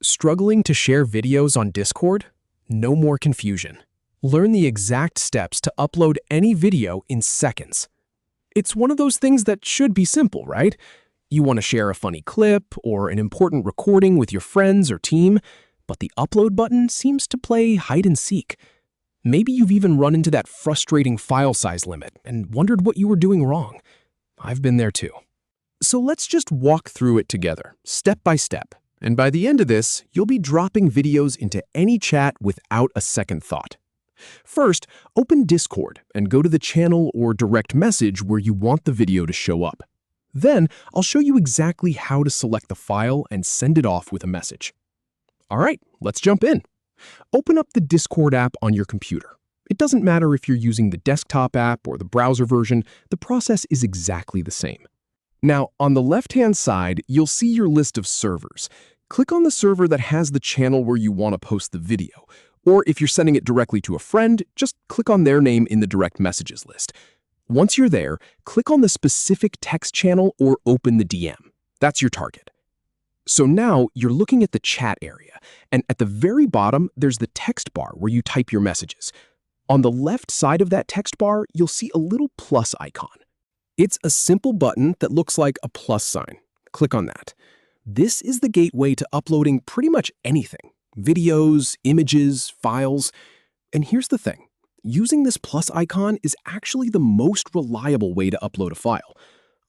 Struggling to share videos on Discord? No more confusion. Learn the exact steps to upload any video in seconds. It's one of those things that should be simple, right? You want to share a funny clip or an important recording with your friends or team, but the upload button seems to play hide and seek. Maybe you've even run into that frustrating file size limit and wondered what you were doing wrong. I've been there too. So let's just walk through it together, step by step. And by the end of this, you'll be dropping videos into any chat without a second thought. First, open Discord and go to the channel or direct message where you want the video to show up. Then, I'll show you exactly how to select the file and send it off with a message. All right, let's jump in. Open up the Discord app on your computer. It doesn't matter if you're using the desktop app or the browser version, the process is exactly the same. Now, on the left-hand side, you'll see your list of servers. Click on the server that has the channel where you want to post the video. Or if you're sending it directly to a friend, just click on their name in the direct messages list. Once you're there, click on the specific text channel or open the DM. That's your target. So now you're looking at the chat area, and at the very bottom, there's the text bar where you type your messages. On the left side of that text bar, you'll see a little plus icon. It's a simple button that looks like a plus sign. Click on that. This is the gateway to uploading pretty much anything. Videos, images, files. And here's the thing. Using this plus icon is actually the most reliable way to upload a file.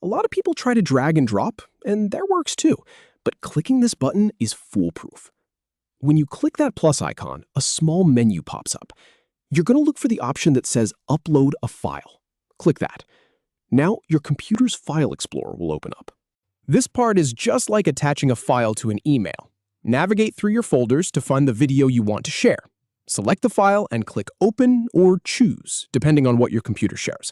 A lot of people try to drag and drop, and that works too. But clicking this button is foolproof. When you click that plus icon, a small menu pops up. You're going to look for the option that says Upload a File. Click that. Now, your computer's File Explorer will open up. This part is just like attaching a file to an email. Navigate through your folders to find the video you want to share. Select the file and click Open or Choose, depending on what your computer shares.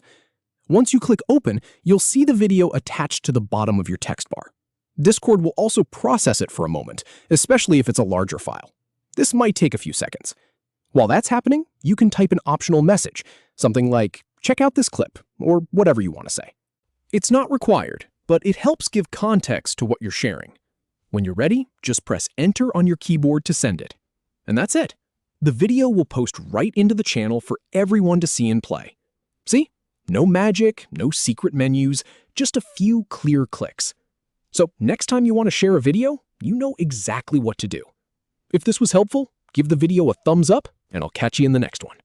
Once you click Open, you'll see the video attached to the bottom of your text bar. Discord will also process it for a moment, especially if it's a larger file. This might take a few seconds. While that's happening, you can type an optional message, something like, "Check out this clip," or whatever you want to say. It's not required, but it helps give context to what you're sharing. When you're ready, just press Enter on your keyboard to send it. And that's it. The video will post right into the channel for everyone to see and play. See? No magic, no secret menus, just a few clear clicks. So next time you want to share a video, you know exactly what to do. If this was helpful, give the video a thumbs up, and I'll catch you in the next one.